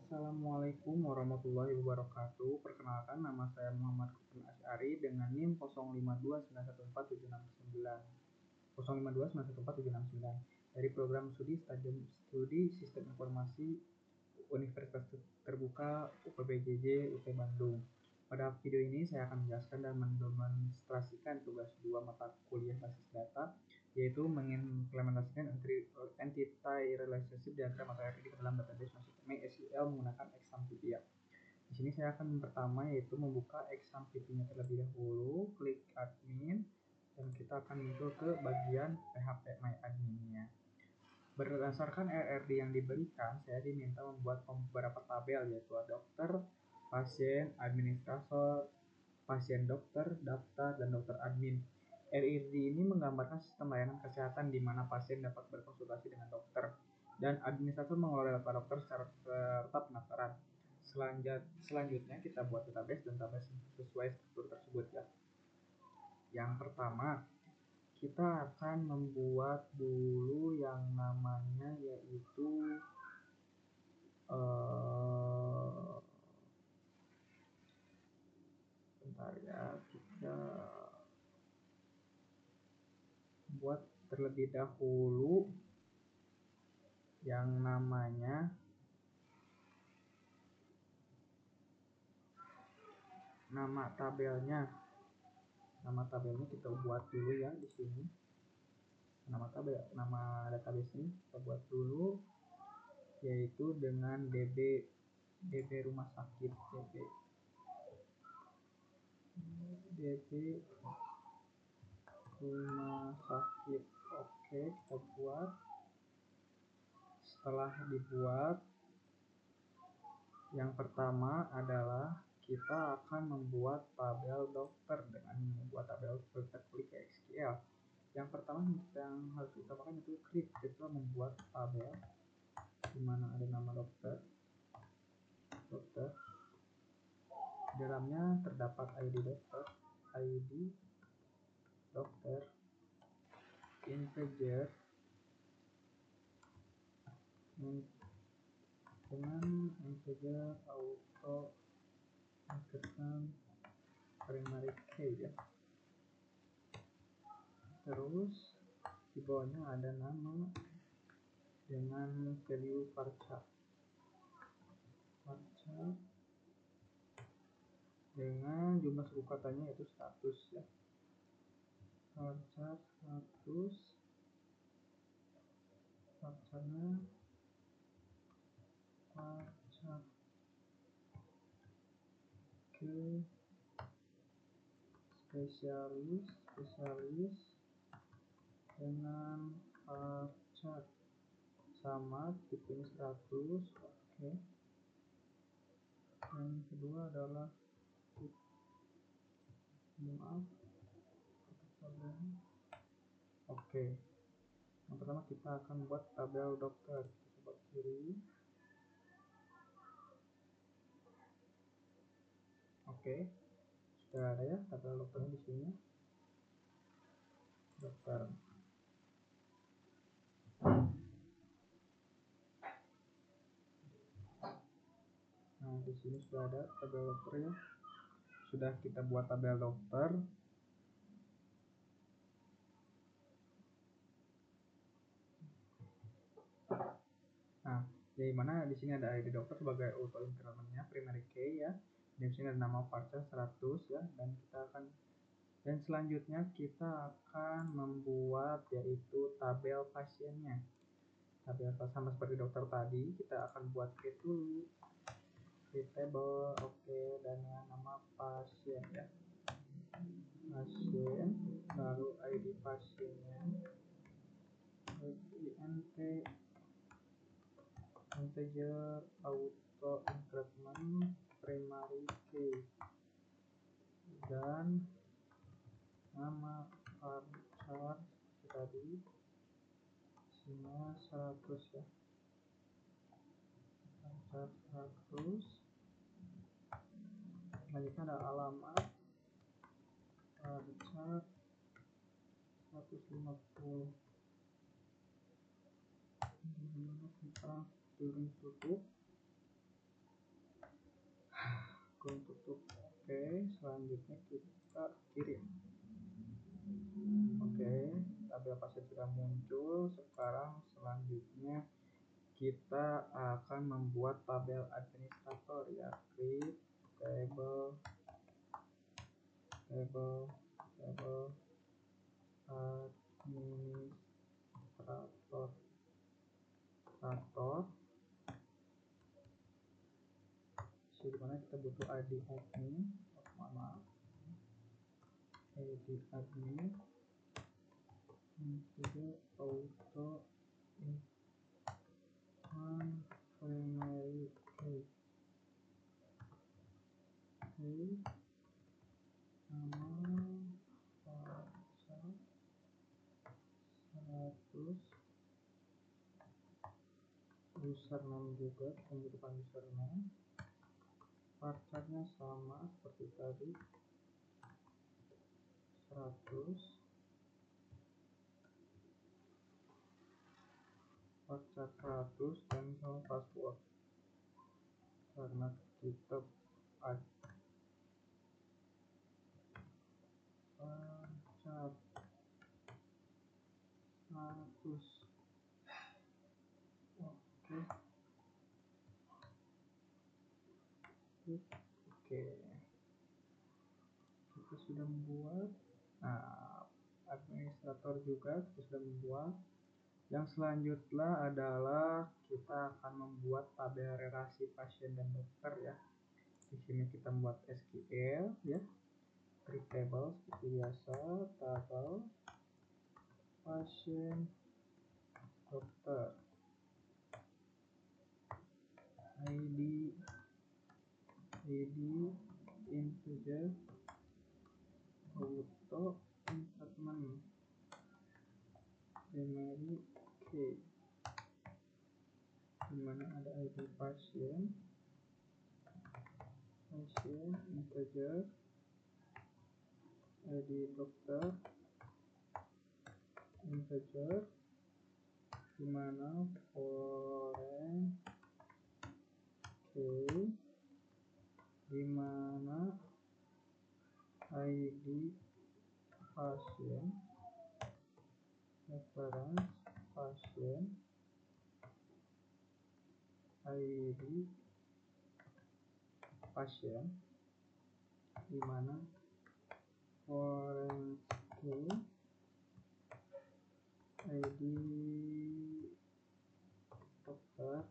Assalamualaikum warahmatullahi wabarakatuh. Perkenalkan, nama saya Muhammad Kufrin Asy'ari dengan NIM 0529147690. 0529147690 dari program studi Sistem Informasi Universitas Terbuka UPBJJ UT Bandung. Pada video ini saya akan menjelaskan dan mendemonstrasikan tugas 2 mata kuliah basis data, yaitu mengimplementasikan entity relationship diagram atau RDD ke dalam database masing-masing SQL menggunakan Example. Di sini saya akan pertama yaitu membuka Example-nya terlebih dahulu, klik admin, dan kita akan muncul ke bagian PHP My Admin-nya. Berdasarkan RRD yang diberikan, saya diminta membuat beberapa tabel, yaitu dokter, pasien, administrator, pasien dokter, daftar, dan dokter admin. RRD ini menggambarkan sistem layanan kesehatan di mana pasien dapat berkonsultasi dengan dokter dan administrator mengelola data dokter serta pendaftaran. Selanjutnya kita buat database dan database sesuai struktur tersebut ya. Yang pertama, kita akan membuat dulu yang namanya yaitu bentar ya, kita buat terlebih dahulu yang namanya nama tabelnya kita buat dulu ya di sini. Nama database ini kita buat dulu yaitu dengan DB rumah sakit, DB rumah sakit. Oke, kita buat. Setelah dibuat, yang pertama adalah kita akan membuat tabel dokter dengan membuat tabel dokter. Klik ke SQL. Yang pertama yang harus kita lakukan itu kita membuat tabel di mana ada nama dokter. Dalamnya terdapat ID dokter, integer dengan integer auto inscription primary key ya. Terus di bawahnya ada nama dengan value varchar dengan jumlah suku katanya yaitu status ya. Varchar status, varcharnya varchar ke spesialis dengan varchar sama tipenya 100. Oke. Yang kedua adalah Oke. Yang pertama kita akan buat tabel dokter. Coba kiri. Oke. Sudah ada ya tabel dokternya di sini. Dokter. Nah, di sini sudah ada tabel dokternya. Sudah kita buat tabel dokter. Nah, di mana di sini ada ID dokter sebagai auto incrementnya primary key ya. Di sini ada nama varchar 100 ya, dan selanjutnya kita akan membuat yaitu tabel pasiennya. Tabel sama seperti dokter tadi, kita akan buat create dulu. Create table, oke, dan nama pasien ya. Pasien, lalu ID pasiennya, INT, integer auto increment primary key, dan nama varchar tadi isinya 100 ya. Varchar 100. Selanjutnya ada alamat varchar 150. Kita pilih tutup. selanjutnya kita kirim. Oke, tabel pasien sudah muncul. Sekarang selanjutnya kita akan membuat tabel administrator ya. Create table administrator, dimana kita butuh ID admin, ID admin, juga auto primary key, nama pasal 100, username juga, pembukaan username, parcarnya sama seperti tadi 100, parcar 100, dan sama password karena kita ada parcar 100. Oke, kita sudah membuat. Nah, administrator juga kita sudah membuat. Yang selanjutnya adalah kita akan membuat tabel relasi pasien dan dokter ya. Di sini kita membuat SQL ya, create table seperti biasa, tabel pasien dokter, ID integer, auto increment, primary key, dimana ada ID pasien integer, ID dokter integer, dimana foreign key, dimana ID pasien, reference pasien, ID pasien, dimana foreign key, ID dokter,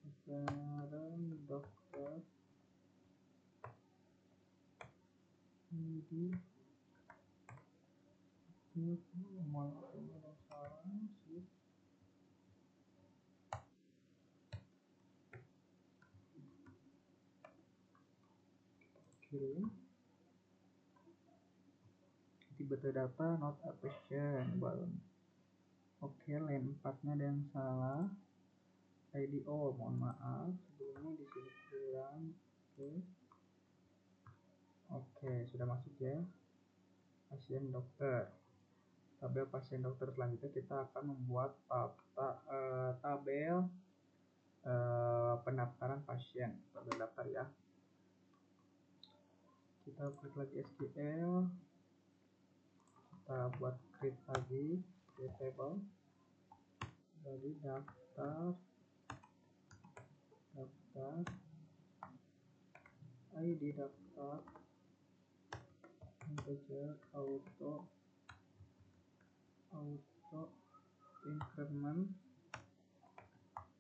reference dokter, ID kirim. Tiba-tiba data not application balon. Oke, line 4 nya ada yang salah. ID, mohon maaf sebelumnya di sini kurang. Oke, sudah masuk ya. Pasien dokter. Tabel pasien dokter, selanjutnya kita akan membuat tabel pendaftaran pasien, tabel daftar ya. Kita klik lagi SQL, kita buat create lagi create table, jadi daftar ID daftar integer, auto increment,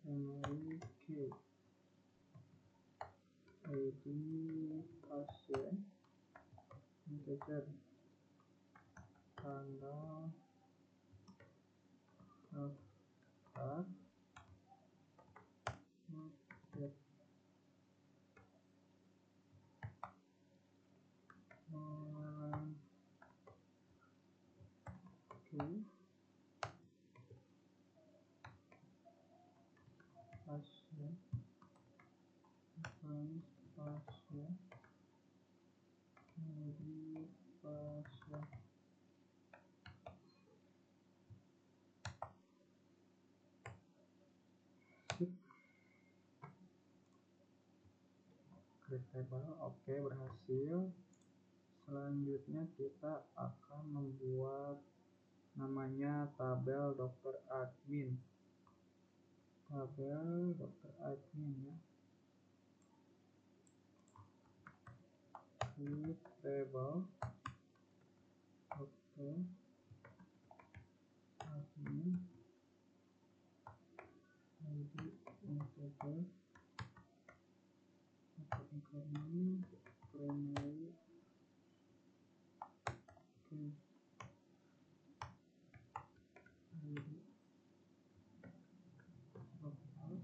primary key, ID pasien integer, tanggal daftar, pasien, ID pasien. create table. Oke, berhasil. Selanjutnya kita akan membuat namanya tabel dokter admin. Tabel dokter admin ya. Create table dokter admin ID integer primary primary ID integer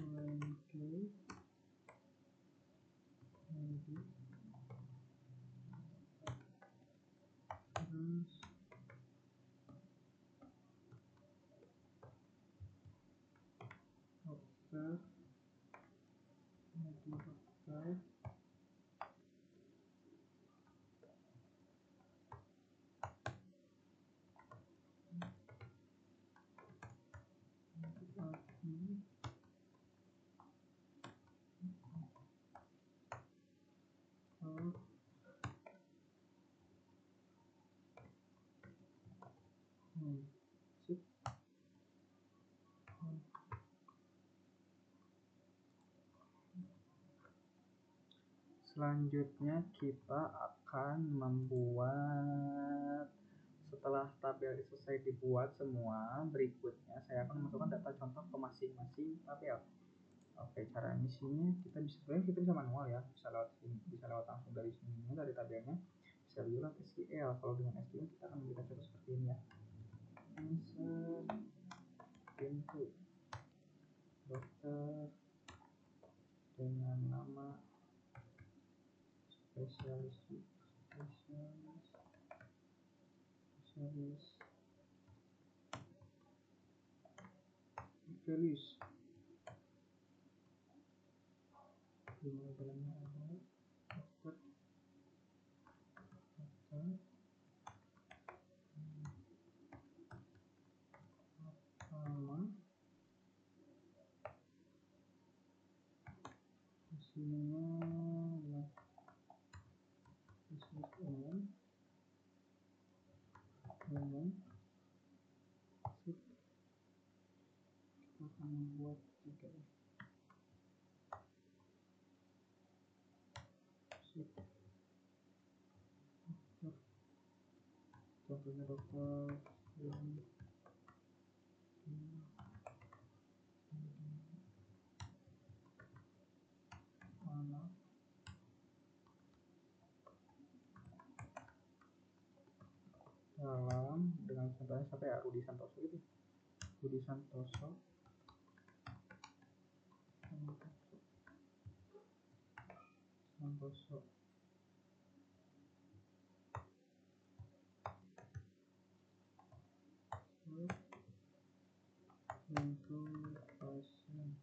rank ID terus dokter ID dokter admin oh, sip. Selanjutnya kita akan membuat, setelah tabel selesai dibuat semua, berikutnya saya akan masukkan data contoh ke masing-masing tabel. Oke, cara ngisinya kita bisa manual ya, bisa lewat sini, bisa lewat langsung dari sini dari tabelnya, bisa juga lewat SQL. Kalau dengan SQL kita akan memberikan contoh seperti ini ya. Insert pintu dokter dengan nama spesialis values di dalamnya ada dokter sama isinya ya bisnis umum sip. Kita akan membuat tiga sip. Contohnya dokter yang mana dalam, dengan contohnya siapa ya, Rudi Santoso itu, Rudi Santoso untuk pasien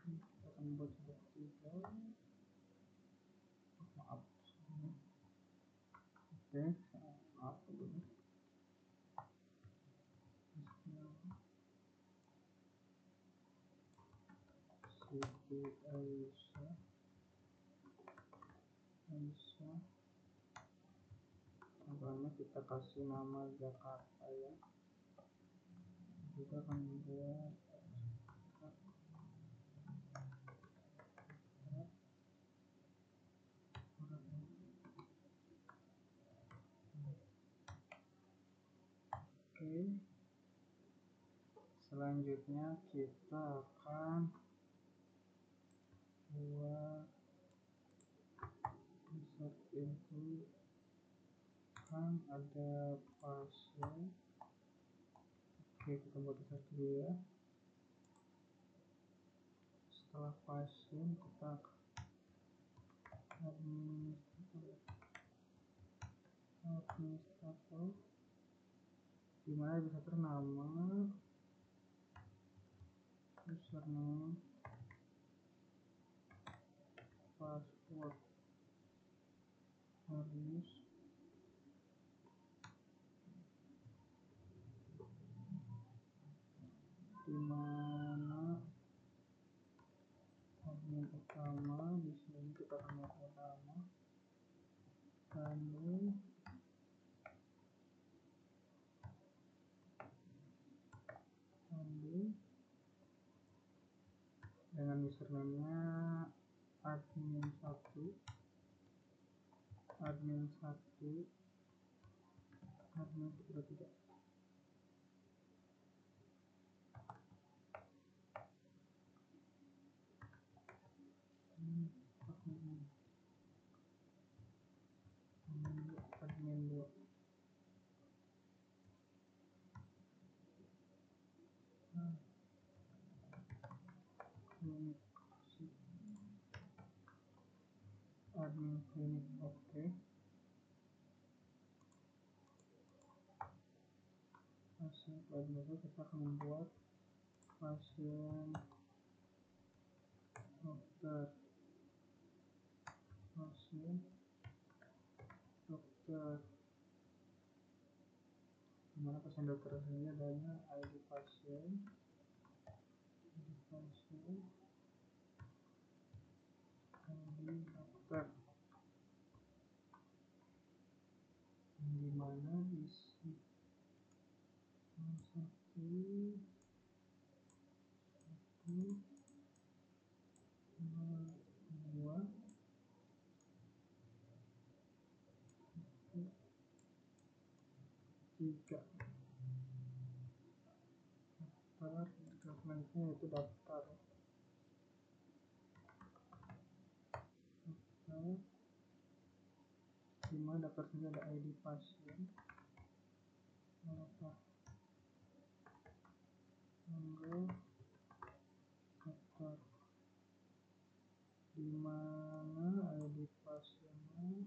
kita akan membuat seperti itu. Maaf, oke, maaf dulu. Siti Aisyah contohnya kita kasih nama Jakarta ya. Kita akan membuat oke. Selanjutnya kita akan buat insert info kan ada pasien. Oke, kita buat insert dulu ya. Setelah pasien kita administrator, dimana administrator nama, username, password harus dimana admin utama. Di sini kita akan utama Bandung dengan username-nya admin1, admin123. Admin2. Admin klinik. Oke. Pasien admin itu kita akan membuat pasien dokter, dimana pasien dokter ini adanya ID pasien, ID dokter, dimana isi 1, 2, 3. Daftar, dokumennya itu daftar, dimana daftar sini ada ID pasien, tanggal daftar, dimana ID pasiennya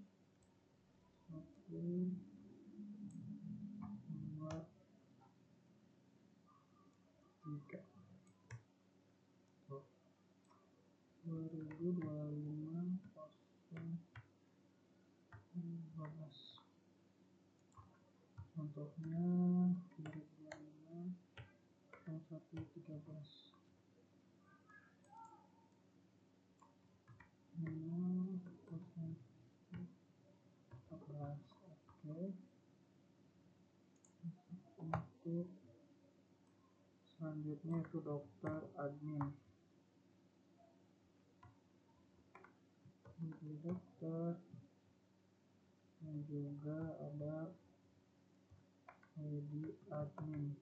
1, 2, 3. 2025 12. Contohnya 2025 113. Oke. Untuk selanjutnya itu dokter admin. Ini dokter dan juga ada ID admin.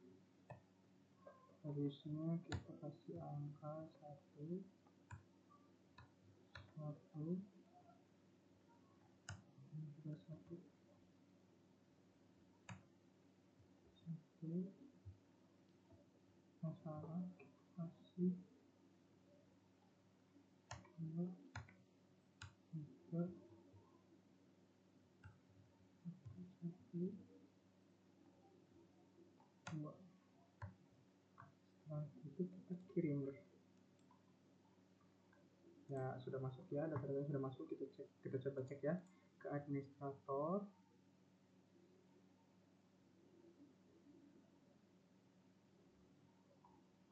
Habisnya kita kasih angka 1, 1, 1, 1. Masalah kasih 2, 3, 1, 2. Setelah itu kita kirim deh. Ya sudah masuk ya, data-datanya sudah masuk. Kita coba cek ya ke administrator.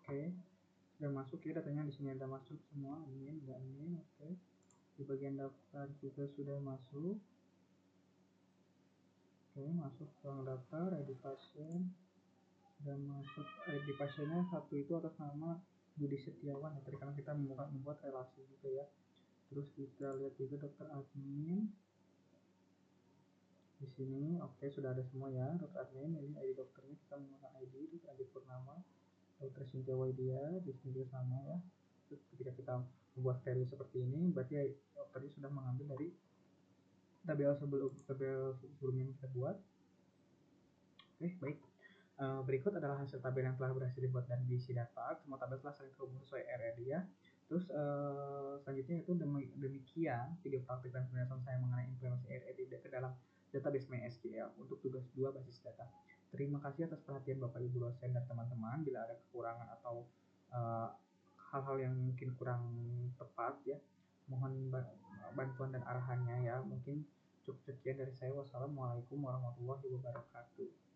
Oke, sudah masuk ya datanya. Di sini ada masuk semua, admin, enggak admin. Oke, di bagian daftar juga sudah masuk. Oke, masuk ruang daftar, ID pasien sudah masuk. ID pasiennya 1 itu atas nama Budi Setiawan ya, tadi karena kita membuat relasi juga ya. Terus kita lihat juga dokter admin di sini. Oke, sudah ada semua ya dokter admin. Ini ID dokternya, kita menggunakan ID Purnama, dokter Cynthia Waidia. Di sini juga sama ya. Ketika kita membuat value seperti ini, berarti tadi sudah mengambil dari tabel sebelumnya yang kita buat. Oke, baik. Berikut adalah hasil tabel yang telah berhasil dibuat dan diisi data. Semua tabel telah saling terhubung sesuai RED ya. Terus selanjutnya itu demikian video praktik dan penjelasan saya mengenai implementasi RED ke dalam database MySQL untuk tugas 2 basis data. Terima kasih atas perhatian Bapak Ibu dosen dan teman-teman. Bila ada kekurangan atau hal-hal yang mungkin kurang tepat ya, mohon bantuan dan arahannya ya. Mungkin cukup sekian dari saya. Wassalamualaikum warahmatullahi wabarakatuh.